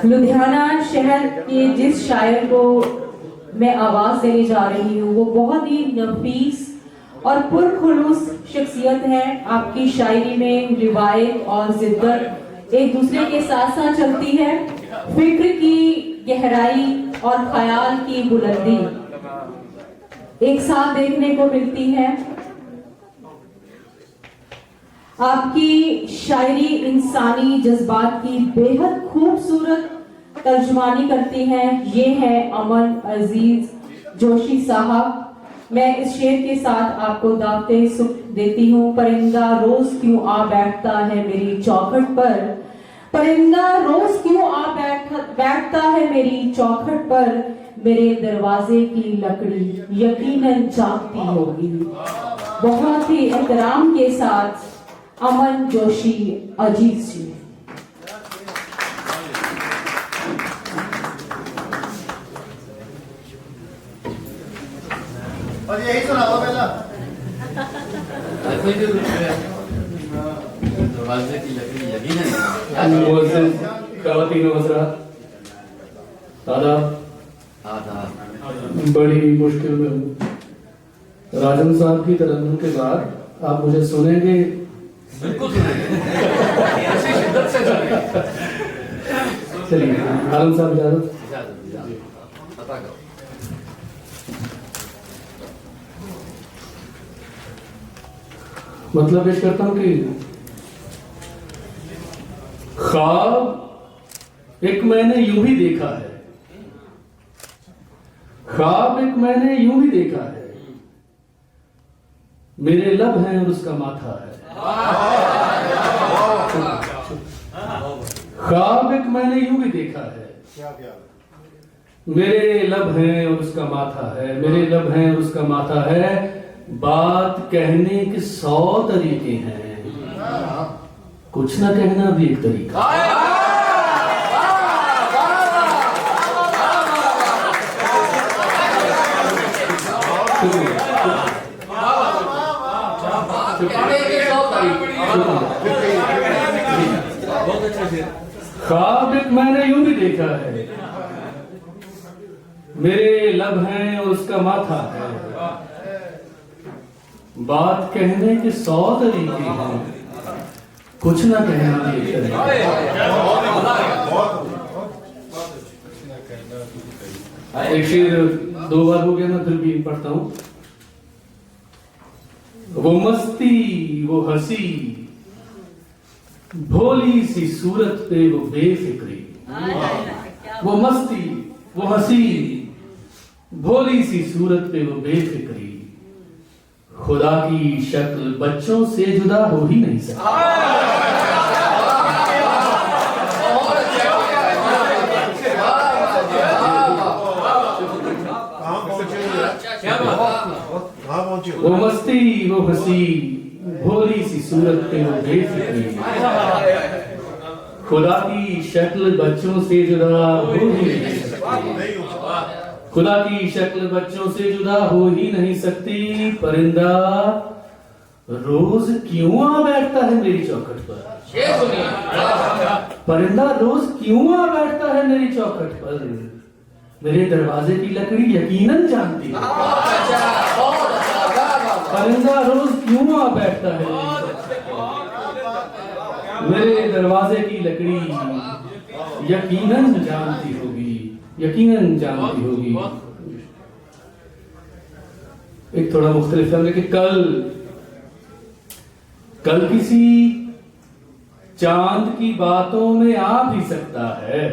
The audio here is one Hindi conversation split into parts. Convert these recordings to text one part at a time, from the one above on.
लुधियाना शहर के जिस शायर को मैं आवाज देने जा रही हूँ वो बहुत ही नफीस और पुरखुलूस शख्सियत है। आपकी शायरी में रिवायत और जिद्दत एक दूसरे के साथ साथ चलती है। फिक्र की गहराई और ख्याल की बुलंदी एक साथ देखने को मिलती है। आपकी शायरी इंसानी जज्बात की बेहद खूबसूरत तर्जुमानी करती है। ये है अमन अजीज जोशी साहब। मैं इस शेर के साथ आपको दावते सुख देती हूँ। परिंदा रोज क्यों आ बैठता है मेरी चौखट पर, परिंदा रोज क्यों आ बैठता है मेरी चौखट पर, मेरे दरवाजे की लकड़ी यकीनन जागती होगी। बहुत ही एहतराम के साथ अमन जोशी अजीज जी। और यही सुनाओ पहला। दरवाजे की लकड़ी लगी नहीं। ख़वातीन व हज़रात, आदाब। बड़ी मुश्किल में हूँ। राजन साहब की तरन्नुम के बाद आप मुझे सुनेंगे? बिल्कुल ऐसी शिद्दत से चलिए आलम साहब इजाजत। पता करो। मतलब पेश करता हूँ कि ख्वाब एक मैंने यूं ही देखा है, ख्वाब एक मैंने यूं ही देखा है, मेरे लब हैं और उसका माथा है। ख्वाब एक मैंने यूं ही देखा है, मेरे लब हैं और उसका माथा है, मेरे लब हैं और उसका माथा है। बात कहने के 100 तरीके हैं, कुछ ना कहना भी एक तरीका। ख्वाब एक मैंने यूं भी देखा है, मेरे लब हैं और उसका माथा है। बात कहने के 100 तरीके हैं, कुछ ना कहना भी एक तरीका। एक शेर 2 बार हो गया ना, फिर भी पढ़ता हूं। वो मस्ती वो हंसी भोली सी सूरत पे वो बेफिक्री, वो मस्ती वो हंसी भोली सी सूरत पे वो बेफिक्री, खुदा की शक्ल बच्चों से जुदा हो ही नहीं सकती। वो मस्ती वो हंसी भोली सी सूरत पे वो बेफिक्री, खुदा की शक्ल बच्चों से जुदा हो ही नहीं सकती, खुदा की शक्ल बच्चों से जुदा हो ही नहीं सकती। परिंदा रोज क्यों आ बैठता है मेरी चौखट पर, परिंदा रोज क्यों आ बैठता है मेरी चौखट पर, मेरे दरवाजे की लकड़ी यकीनन जानती है। परिंदा रोज क्यों आ बैठता है मेरे दरवाजे की लकड़ी यकीनन जानती होगी, यकीनन जानती होगी। एक थोड़ा मुख्तलिफ है कि कल किसी चांद की बातों में आ भी सकता है,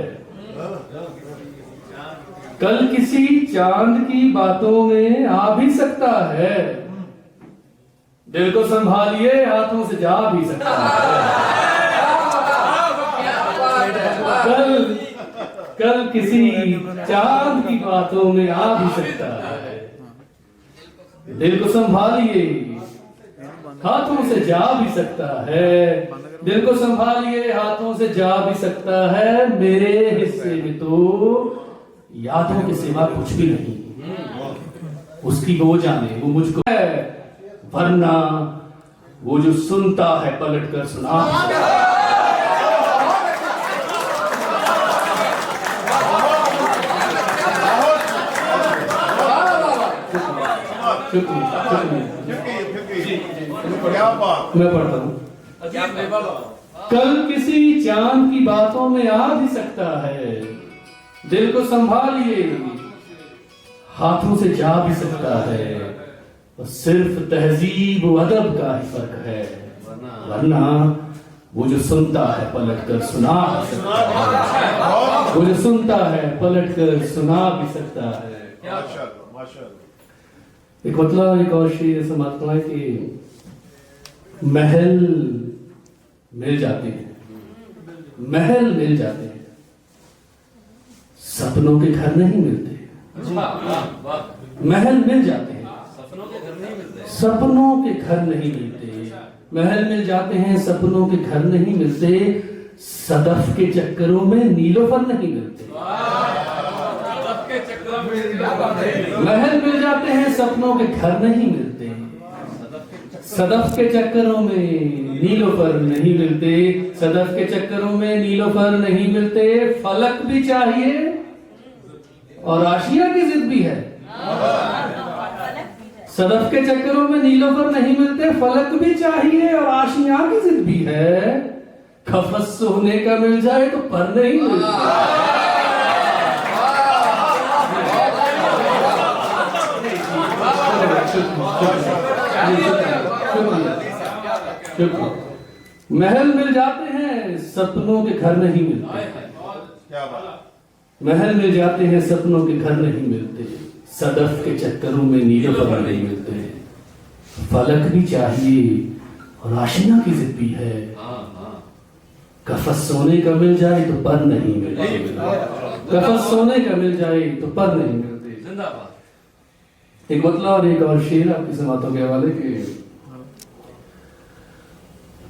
कल किसी चांद की बातों में आ भी सकता है, दिल को संभालिए हाथों से जा भी सकता है। कल किसी चांद की बातों में आ भी सकता है, दिल को संभालिए हाथों से जा भी सकता है, दिल को संभालिए हाथों से जा भी सकता है। मेरे हिस्से में तो यादों के सिवा कुछ भी नहीं, उसकी वो जाने वो मुझको है, वरना वो जो सुनता है पलट कर सुना। क्या बात। मैं पढ़ता हूँ। कल किसी चांद की बातों में आ भी सकता है, दिल को संभालिए, हाथों से जा भी सकता है, और सिर्फ तहजीब व अदब का ही फर्क है, वरना वो जो सुनता है पलट कर सुना भी सकता है, वो जो सुनता है पलट कर सुना भी सकता है। माशाअल्लाह माशाअल्लाह। एक मतलब एक और शेर समाप्त है कि महल मिल जाते हैं, महल मिल जाते हैं, सपनों के घर नहीं मिलते। महल मिल जाते हैं, सपनों के घर नहीं मिलते। सपनों के घर नहीं मिलते। महल मिल जाते हैं, सपनों के घर नहीं मिलते, सदफ के चक्करों में नीलोफर नहीं मिलते। सबके चक्कर में महल मिल जाते हैं, सपनों के घर नहीं मिलते, सदफ के चक्करों में नीलोफर नहीं मिलते, सदफ के चक्करों में नीलोफर नहीं मिलते। फलक भी चाहिए और आशिया की जिद भी है। सदफ के चक्करों में नीलोफर नहीं मिलते, फलक भी चाहिए और आशिया की जिद भी है। खफस होने का मिल जाए तो पर नहीं मिलता। महल मिल जाते हैं, सपनों के घर नहीं मिलते। क्या बात। महल मिल जाते हैं, सपनों के घर नहीं मिलते, सदफ के चक्करों में नीलोफर नहीं मिलते। फलक भी चाहिए और आशिना की जिद भी है। कफस सोने का मिल जाए तो पर नहीं मिलते, कफस सोने का मिल जाए तो पर नहीं मिलते। जिंदाबाद। एक मतलब और एक और शेर आपकी समातों के हवाले के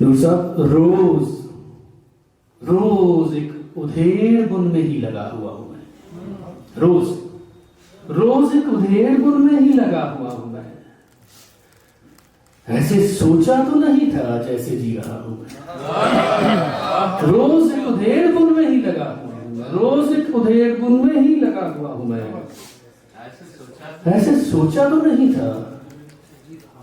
साहब, रोज रोज एक उधेड़ बुन में ही लगा हुआ हूं मैं, रोज रोज एक उधेड़ बुन में ही लगा हुआ हूं मैं। ऐसे सोचा तो नहीं था जैसे जी रहा हूं मैं। रोज एक उधेड़ बुन में ही लगा हुआ हूं मैं, रोज एक उधेड़ बुन में ही लगा हुआ हूं मैं। ऐसे सोचा तो नहीं था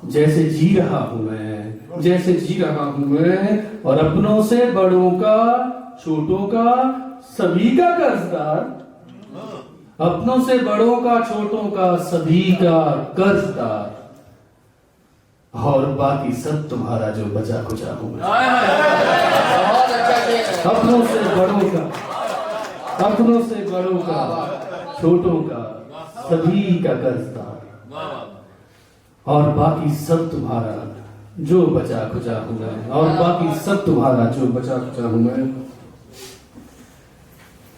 जैसे जी रहा हूं मैं, जैसे जी रहा हूं मैं। और अपनों से बड़ों का छोटों का सभी का कर्जदार, अपनों से बड़ों का छोटों का सभी का कर्जदार, और बाकी सब तुम्हारा जो बचा कुचा हूं मैं। अपनों से बड़ों का, अपनों से बड़ों का छोटों का सभी का कर्जदार, और बाकी सब तुम्हारा जो बचा खुचा हूं मैं, और बाकी सब तुम्हारा जो बचा खुचा हूं मैं।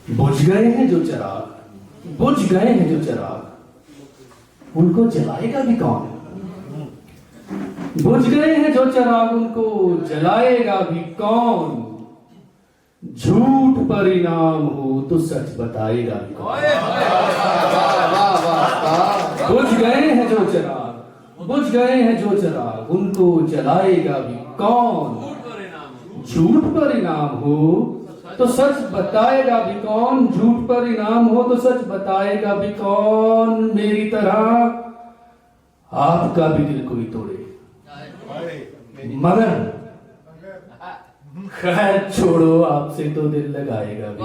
बुझ गए हैं जो चिराग, बुझ गए हैं जो चिराग, उनको जलाएगा भी कौन। बुझ गए हैं जो चिराग, उनको जलाएगा भी कौन। झूठ पर इनाम हो तो सच बताएगा भी कौन। बुझ गए हैं जो चिराग, बुझ गए हैं जो चिराग, उनको जलाएगा भी कौन। झूठ पर इनाम हो तो सच बताएगा भी कौन, झूठ पर इनाम हो तो सच बताएगा भी कौन। मेरी तरह आपका भी दिल कोई तोड़े, मगर खैर छोड़ो, आपसे तो दिल लगाएगा भी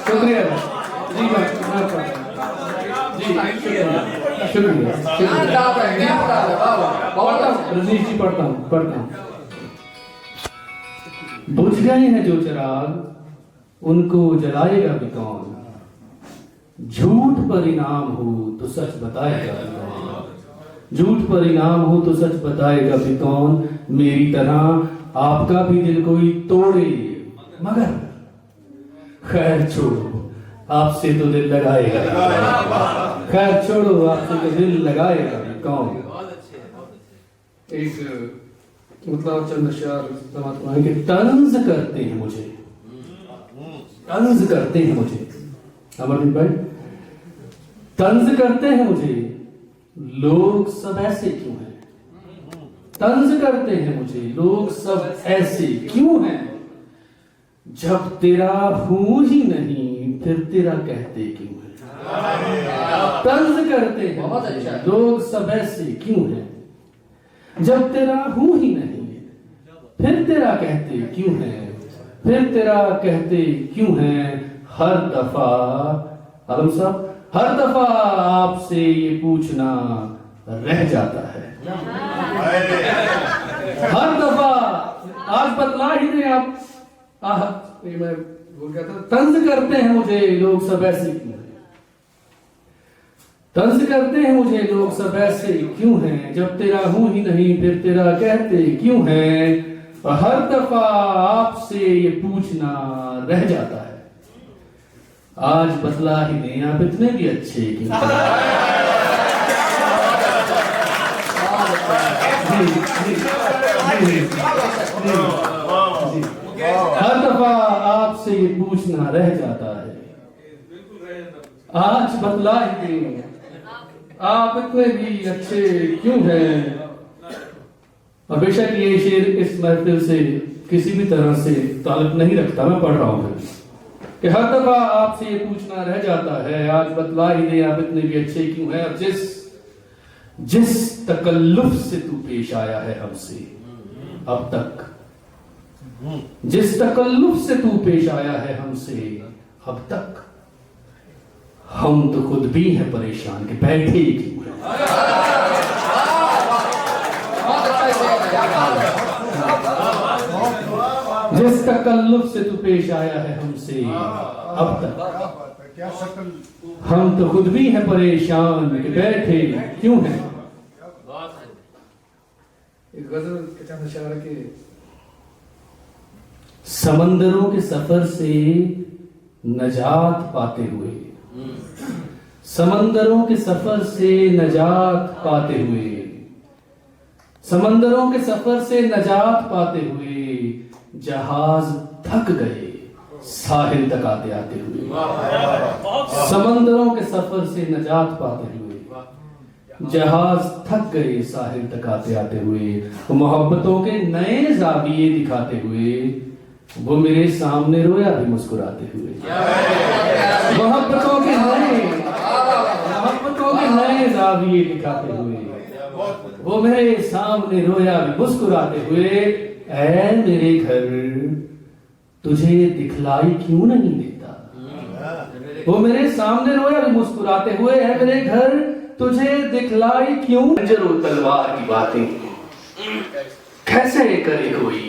शुक्रिया जी, शुक्रिया रजीश जी, पढ़ता हूँ। बुझ गए हैं जो चिराग, उनको जलाएगा भी कौन। झूठ पर इनाम हो तो सच बताएगा भी कौन, झूठ पर इनाम हो तो सच बताएगा भी कौन। मेरी तरह आपका भी दिल कोई तोड़े, मगर खैर छोड़ो, आपसे तो दिल लगाएगा, खैर छोड़ो, आपसे तो दिल लगाएगा भी कौन। एक मतलब चंद अशआर परमात्मा के तंज करते हैं मुझे, तंज करते हैं मुझे, अमरदीप भाई, तंज करते हैं मुझे, लोग सब ऐसे क्यों हैं। तंज करते हैं मुझे लोग सब ऐसे क्यों हैं, जब तेरा हूं ही नहीं फिर तेरा कहते क्यों है। तंज करते हैं बहुत अच्छा है। लोग सब ऐसे क्यों हैं, जब तेरा हूं ही नहीं फिर तेरा कहते क्यों है, फिर तेरा कहते क्यों है। हर दफा आलम साहब, हर दफा आपसे ये पूछना रह जाता है। हर दफा आज बतला ही नहीं आप। ये मैं बोल गया था, तंज करते हैं मुझे लोग सब ऐसे क्यों हैं, तंज करते हैं मुझे लोग सब ऐसे क्यों हैं, जब तेरा हूं ही नहीं फिर तेरा कहते क्यों है। और हर दफा आपसे ये पूछना रह जाता है, आज बतला ही नहीं आप इतने भी अच्छे क्यों हैं? हर दफा आपसे ये पूछना रह जाता है, आज बतला ही नहीं आप इतने भी अच्छे क्यों हैं। और बेशक ये शेर इस महफिल से किसी भी तरह से ताल्लुक नहीं रखता, मैं पढ़ रहा हूं कि हर दफा आपसे ये पूछना रह जाता है, आज बतला ही नहीं आप इतने भी अच्छे क्यों हैं। और जिस तकल्लुफ से तू पेश आया है हमसे अब तक, जिस तकल्लुफ से तू पेश आया है हमसे अब तक, हम तो खुद भी हैं परेशान कि बैठे ही क्यों हैं। जिस तकल्लुफ से तू पेश आया है हमसे अब तक, क्या शक्ल, हम तो खुद भी हैं परेशान कि बैठे क्यों हैं। एक गजल के चंद इशारे के, समंदरों के सफर से नजात पाते हुए, समंदरों के सफर से नजात पाते हुए, समंदरों के सफर से नजात पाते हुए, जहाज थक गए साहिल तक आते आते हुए। समंदरों के सफर से नजात पाते हुए, जहाज थक गए साहिल तक आते आते हुए। मोहब्बतों के नए जाविये दिखाते हुए, वो मेरे सामने रोया भी मुस्कुराते हुए। मोहब्बतों के नए जाविये दिखाते हुए, वो मेरे सामने रोया भी मुस्कुराते हुए। ऐ मेरे घर तुझे दिखलाई क्यों नहीं देता, वो मेरे सामने रोया भी मुस्कुराते हुए। ऐ मेरे घर तुझे दिखलाई क्यों। खंजर और तलवार की बातें कैसे करे कोई,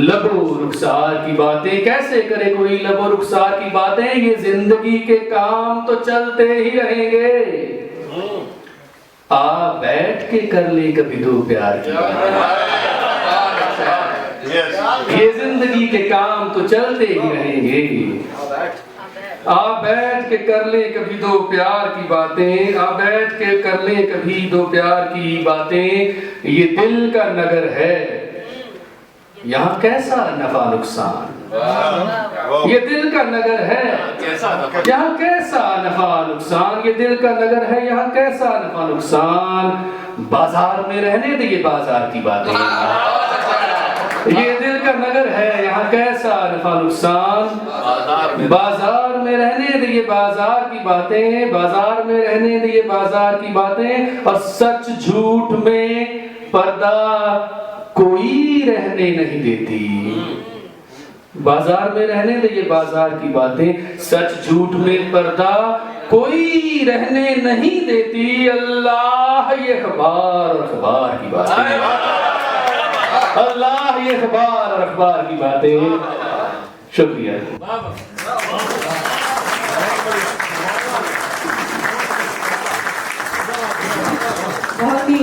लबो रुखसार की बातें कैसे करे कोई, लबो रुखसार की बातें। ये जिंदगी के काम तो चलते ही रहेंगे, आ बैठ के कर ले कभी दो प्यार की बातें। ये जिंदगी के काम तो चलते ही रहेंगे, आ बैठ के कर ले कभी दो प्यार की बातें, आ बैठ के कर ले कभी दो प्यार की बातें। ये दिल का नगर है यहाँ कैसा नफा नुकसान, ये दिल का नगर है यहाँ कैसा नफा नुकसान, ये दिल का नगर है यहाँ कैसा नफा नुकसान। बाजार में रहने दे ये बाजार की बातें, ये दिल का नगर है यहाँ कैसा नफा नुकसान। बाजार में रहने दे ये बाजार की बातें, बाजार में रहने दे ये बाजार की बातें। और सच झूठ में पर्दा कोई रहने नहीं देती, बाजार में रहने दे ये बाजार की बातें। सच झूठ में पर्दा कोई रहने नहीं देती। अल्लाह ये अखबार और अखबार की बातें, अल्लाह ये अखबार और अखबार की बातें। शुक्रिया। बहुत ही